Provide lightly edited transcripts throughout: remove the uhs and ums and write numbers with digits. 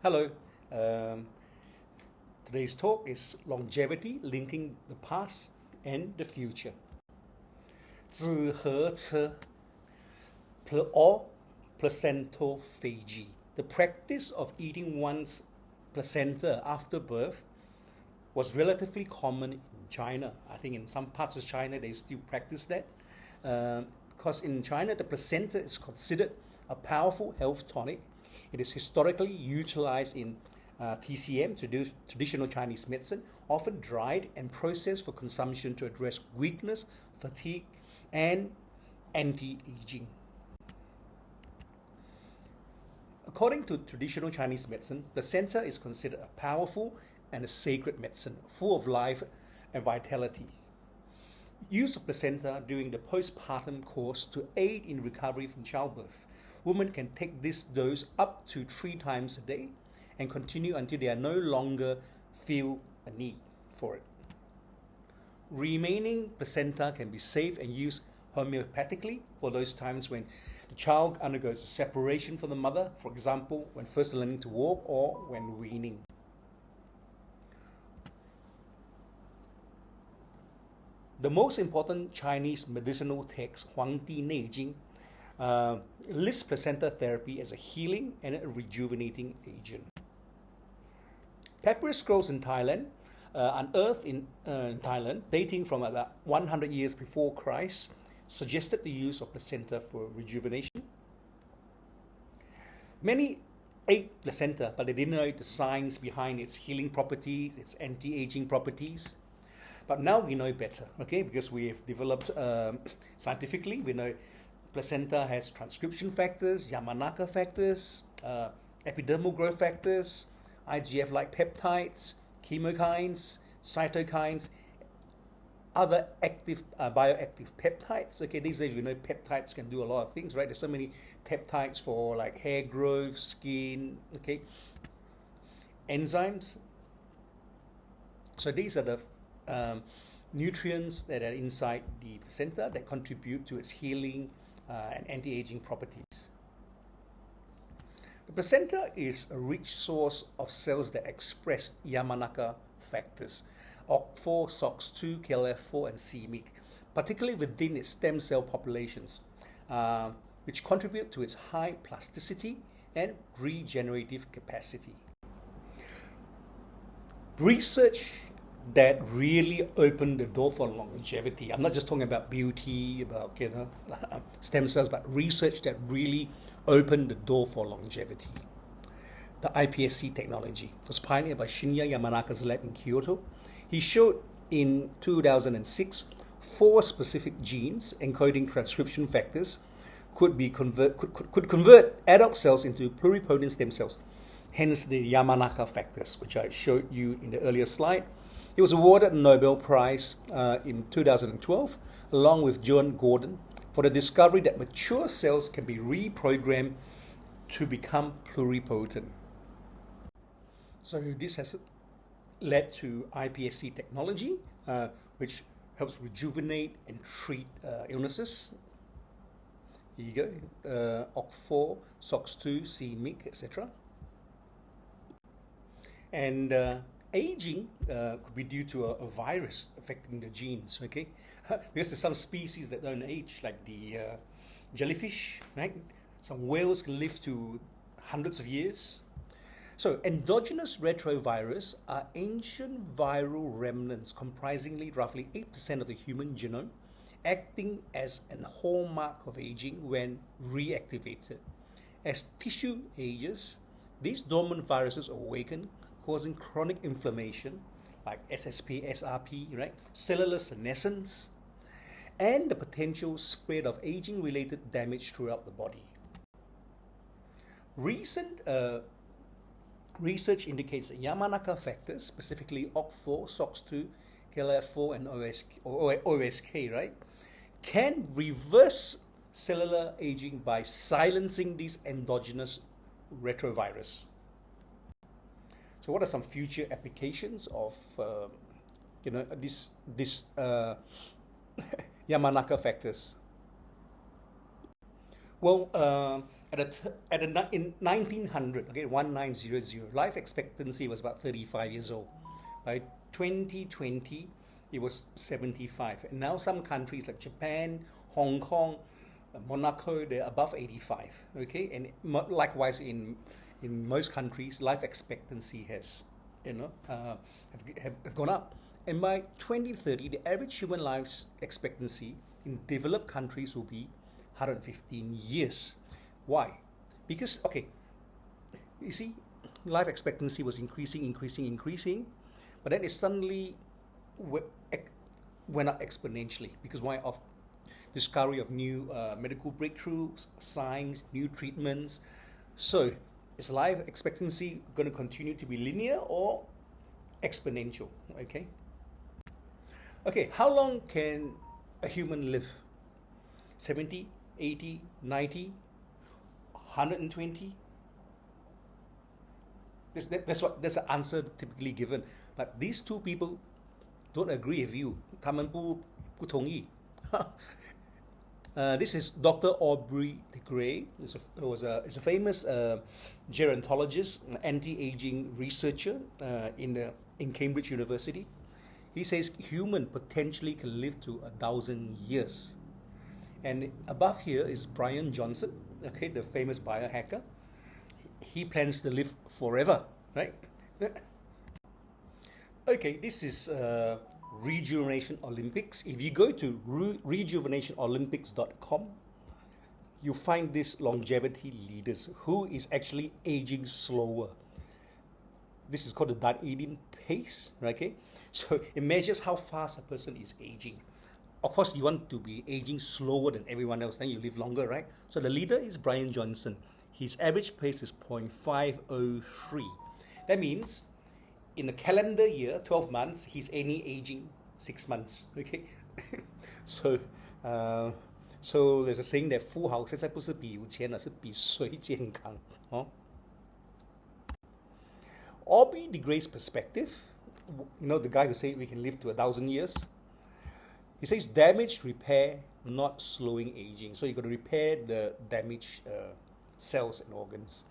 Hello. Um, Today's talk is longevity linking the past and the future. 子和车 or placentophagy, the practice of eating one's placenta after birth, was relatively common in China. I think in some parts of China they still practice that. Because in China, the placenta is considered a powerful health tonic. It is historically utilized in TCM, traditional Chinese medicine, often dried and processed for consumption to address weakness, fatigue, and anti-aging. According to traditional Chinese medicine, placenta is considered a powerful and a sacred medicine, full of life and vitality. Use of placenta during the postpartum course to aid in recovery from childbirth. Women can take this dose up to 3 times a day and continue until they no longer feel a need for it. Remaining placenta can be saved and used homeopathically for those times when the child undergoes a separation from the mother, for example, when first learning to walk or when weaning. The most important Chinese medicinal text, Huang Di Neijing, lists placenta therapy as a healing and a rejuvenating agent. Papyrus scrolls in Thailand, unearthed in Thailand, dating from about 100 years before Christ, suggested the use of placenta for rejuvenation. Many ate placenta, but they didn't know the science behind its healing properties, its anti-aging properties. But now we know better, okay? Because we have developed scientifically, we know placenta has transcription factors, Yamanaka factors, epidermal growth factors, IGF-like peptides, chemokines, cytokines, other active bioactive peptides. Okay, these days we know peptides can do a lot of things, right? There's so many peptides for like hair growth, skin, okay, enzymes. So these are the nutrients that are inside the placenta that contribute to its healing and anti-aging properties. The placenta is a rich source of cells that express Yamanaka factors, OCT4, SOX2, KLF4, and c-MYC, particularly within its stem cell populations, which contribute to its high plasticity and regenerative capacity. Research that really opened the door for longevity. I'm not just talking about beauty, about stem cells, but research that really opened the door for longevity. The iPSC technology was pioneered by Shinya Yamanaka's lab in Kyoto. He showed in 2006 4 specific genes encoding transcription factors could convert adult cells into pluripotent stem cells, hence the Yamanaka factors, which I showed you in the earlier slide. He was awarded a Nobel Prize in 2012, along with Joan Gordon, for the discovery that mature cells can be reprogrammed to become pluripotent. So this has led to iPSC technology, which helps rejuvenate and treat illnesses. Here you go, OCT4, SOX2, c-MYC, etc. And aging could be due to a virus affecting the genes, okay? Because there's some species that don't age, like the jellyfish, right? Some whales can live to hundreds of years. So endogenous retrovirus are ancient viral remnants comprising roughly 8% of the human genome, acting as a hallmark of aging when reactivated. As tissue ages, these dormant viruses awaken, causing chronic inflammation like SSP, SRP, right? Cellular senescence, and the potential spread of aging-related damage throughout the body. Recent research indicates that Yamanaka factors, specifically OCT4, SOX2, KLF4, and OSK, right, can reverse cellular aging by silencing these endogenous retrovirus. So, what are some future applications of this Yamanaka factors? Well, In 1900, okay, 1900, life expectancy was about 35 years old. By 2020, it was 75. And now some countries like Japan, Hong Kong, Monaco, they're above 85. Okay, and likewise in most countries, life expectancy has have gone up. And by 2030, the average human life expectancy in developed countries will be 115 years. Why? Because, okay, you see, life expectancy was increasing, but then it suddenly went up exponentially. Because why? Of discovery of new medical breakthroughs, science, new treatments. So, is life expectancy going to continue to be linear or exponential? Okay, how long can a human live? 70, 80, 90, 120? That's the answer typically given. But these two people don't agree with you. 他们不同意。This is Dr. Aubrey de Grey. Is a famous gerontologist, anti-aging researcher in Cambridge University. He says human potentially can live to 1,000 years. And above here is Brian Johnson, okay, the famous biohacker. He plans to live forever, right? Okay, this is Rejuvenation Olympics. If you go to rejuvenationolympics.com, you find this longevity leaders who is actually aging slower. This is called the Dunedin pace, okay? So it measures how fast a person is aging. Of course, you want to be aging slower than everyone else, then you live longer, right? So the leader is Brian Johnson. His average pace is 0.503. That means in a calendar year, 12 months, he's only aging 6 months, okay? So there's a saying that 富豪现在不是比有钱了，是比谁健康，哦。Aubrey de Grey's perspective, the guy who said we can live to 1,000 years, he says damage repair, not slowing aging. So you got to repair the damaged cells and organs.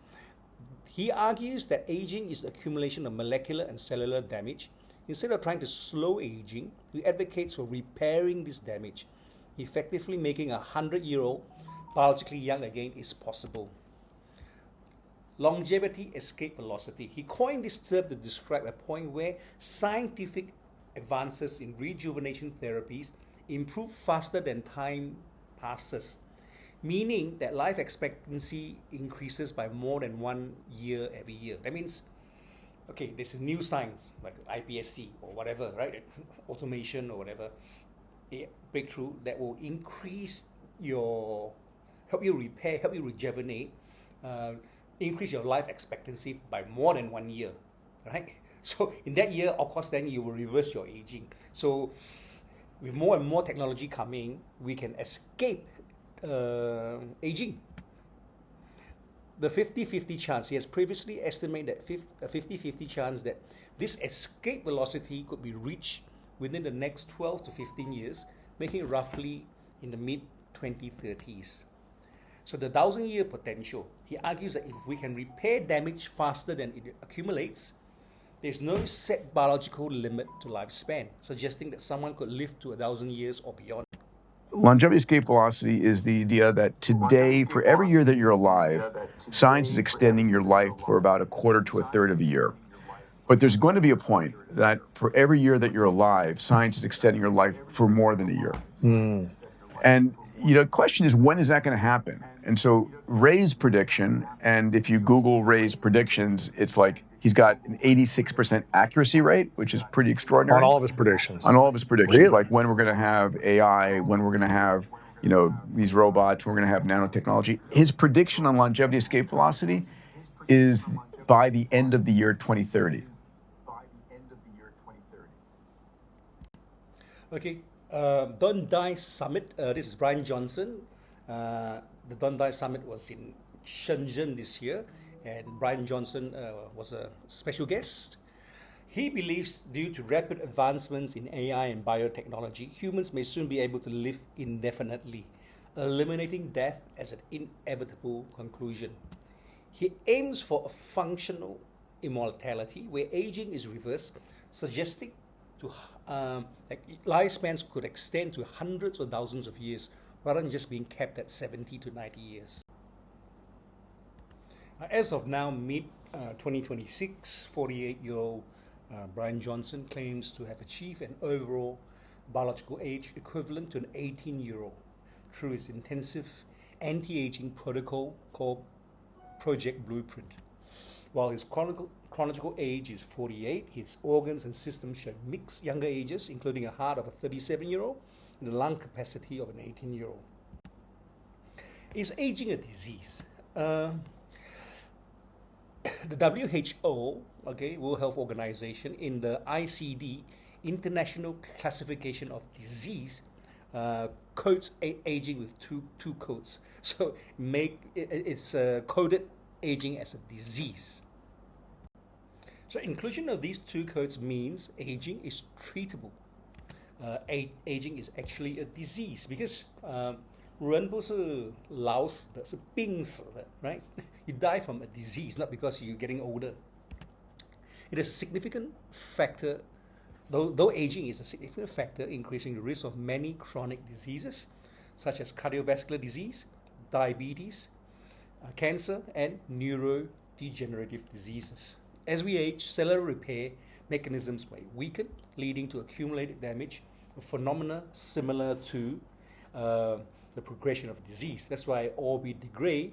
He argues that aging is the accumulation of molecular and cellular damage. Instead of trying to slow aging, he advocates for repairing this damage. Effectively making a 100-year-old biologically young again is possible. Longevity escape velocity. He coined this term to describe a point where scientific advances in rejuvenation therapies improve faster than time passes, meaning that life expectancy increases by more than 1 year every year. That means, okay, there's a new science like iPSC or whatever, right? Automation or whatever, a breakthrough that will help you repair, help you rejuvenate, increase your life expectancy by more than 1 year, right? So in that year, of course, then you will reverse your aging. So with more and more technology coming, we can escape aging. The 50-50 chance, he has previously estimated that a 50-50 chance that this escape velocity could be reached within the next 12 to 15 years, making it roughly in the mid-2030s. So the 1,000-year potential, he argues that if we can repair damage faster than it accumulates, there's no set biological limit to lifespan, suggesting that someone could live to 1,000 years or beyond. Longevity escape velocity is the idea that today, for every year that you're alive, science is extending your life for about a quarter to a third of a year. But there's going to be a point that for every year that you're alive, science is extending your life for more than a year. And the question is, when is that going to happen? And so Ray's prediction, and if you Google Ray's predictions, it's like he's got an 86% accuracy rate, which is pretty extraordinary. On all of his predictions. On all of his predictions, Really? like when we're going to have AI, when we're going to have, these robots, when we're going to have nanotechnology. His prediction on longevity escape velocity is by the end of the year 2030. Okay, Don't Die Summit. This is Brian Johnson. The Don't Die Summit was in Shenzhen this year, and Brian Johnson was a special guest. He believes due to rapid advancements in AI and biotechnology, humans may soon be able to live indefinitely. eliminating death as an inevitable conclusion. He aims for a functional immortality where aging is reversed, suggesting to lifespans could extend to hundreds or thousands of years rather than just being kept at 70 to 90 years. As of now, mid 2026, 48-year-old Brian Johnson claims to have achieved an overall biological age equivalent to an 18-year-old through his intensive anti-aging protocol called Project Blueprint. While his chronological age is 48, his organs and systems show mixed younger ages, including a heart of a 37-year-old and the lung capacity of an 18-year-old. Is aging a disease? The WHO, World Health Organization, in the ICD, International Classification of Disease, codes aging with two codes. So it's coded aging as a disease. So inclusion of these two codes means aging is treatable. Aging is actually a disease because 人不是老死的，是病死的, right? You die from a disease, not because you're getting older. It is a significant factor, though aging is a significant factor increasing the risk of many chronic diseases, such as cardiovascular disease, diabetes, cancer, and neurodegenerative diseases. As we age, cellular repair mechanisms may weaken, leading to accumulated damage, a phenomena similar to the progression of disease. That's why Aubrey de Grey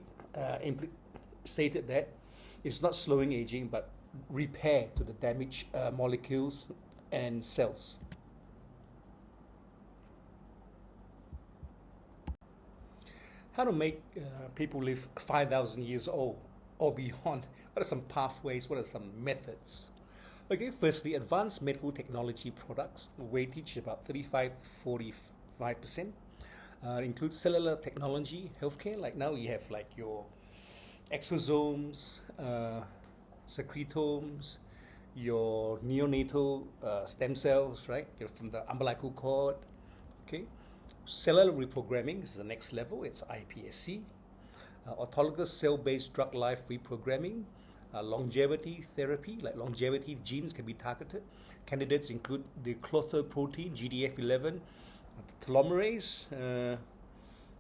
stated that it's not slowing aging, but repair to the damaged molecules and cells. How to make people live 5,000 years old or beyond? What are some pathways? What are some methods? Okay, firstly, advanced medical technology products, weightage about 35 to 45%. Includes cellular technology, healthcare. Like now you have like your exosomes, secretomes, your neonatal stem cells, right? You're from the umbilical cord. Okay, cellular reprogramming is the next level. It's iPSC. Autologous cell-based drug life reprogramming. Longevity therapy, like longevity genes can be targeted. Candidates include the clotho-protein, GDF11, telomerase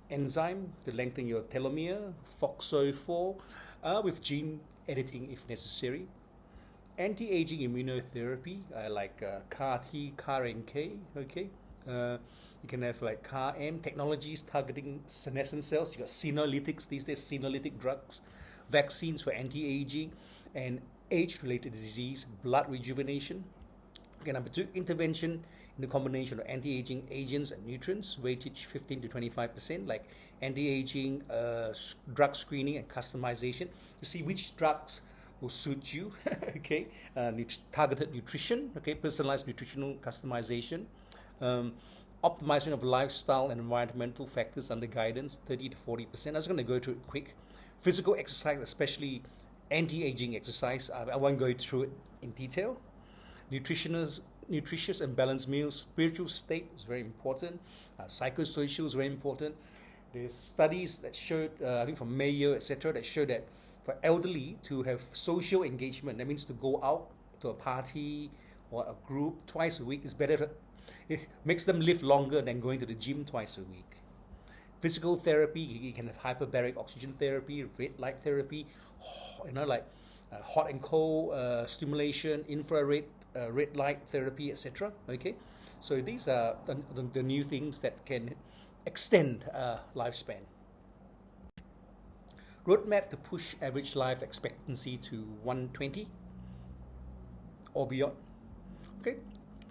enzyme to lengthen your telomere, FOXO4, with gene editing if necessary. Anti-aging immunotherapy like CAR-T, CAR-NK, okay. You can have like CAR-M technologies targeting senescent cells. You got senolytics these days, senolytic drugs, vaccines for anti-aging and age-related disease, blood rejuvenation. Okay, number 2, intervention in the combination of anti-aging agents and nutrients, weightage 15 to 25%, like anti-aging drug screening and customization to see which drugs will suit you. Okay, targeted nutrition, okay, personalized nutritional customization, optimization of lifestyle and environmental factors under guidance, 30 to 40%. I was going to go through it quick. Physical exercise, especially anti-aging exercise, I won't go through it in detail. Nutritious and balanced meals, spiritual state is very important, psychosocial is very important. There's studies that showed, I think from Mayo, etc., that show that for elderly to have social engagement, that means to go out to a party or a group twice a week is better. It makes them live longer than going to the gym twice a week. Physical therapy, you can have hyperbaric oxygen therapy, red light therapy, like hot and cold stimulation, infrared red light therapy, etc. Okay, so these are the new things that can extend lifespan. Roadmap to push average life expectancy to 120 or beyond. Okay,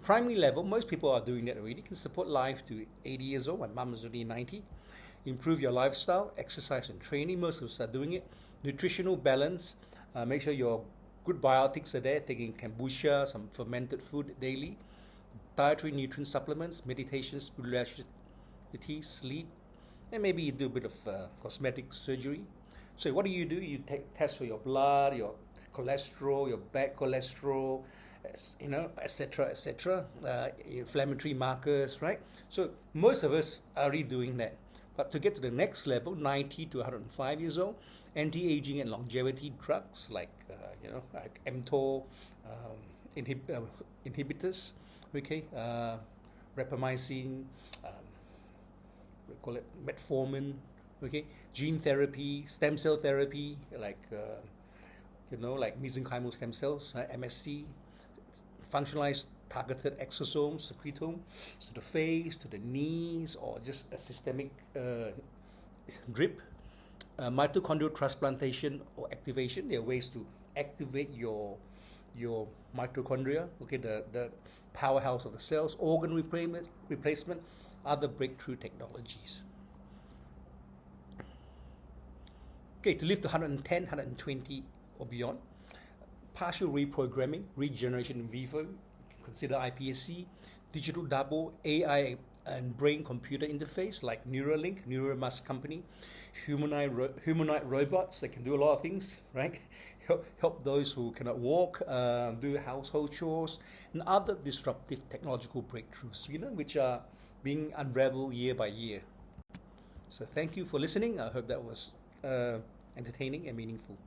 primary level, most people are doing that already. Can support life to 80 years old. My mom is already 90. Improve your lifestyle, exercise and training. Most of us are doing it. Nutritional balance. Make sure your good biotics are there. Taking kombucha, some fermented food daily. Dietary nutrient supplements, meditation, spirituality, sleep, and maybe you do a bit of cosmetic surgery. So what do? You take tests for your blood, your cholesterol, your bad cholesterol, etc., inflammatory markers, right? So most of us are already doing that. But to get to the next level, 90 to 105 years old, anti-aging and longevity drugs like like mTOR inhibitors, okay, rapamycine, we call it metformin, okay, gene therapy, stem cell therapy like like mesenchymal stem cells, MSC, functionalized targeted exosomes, secretomes, to the face, to the knees, or just a systemic drip. Mitochondrial transplantation or activation. There are ways to activate your mitochondria, okay, the powerhouse of the cells, organ replacement, other breakthrough technologies. Okay, to live to 110, 120 or beyond, partial reprogramming, regeneration in vivo, consider iPSC, digital double, AI and brain-computer interface like Neuralink, Musk company, humanoid robots that can do a lot of things, right? Help those who cannot walk, do household chores, and other disruptive technological breakthroughs, which are being unraveled year by year. So thank you for listening. I hope that was entertaining and meaningful.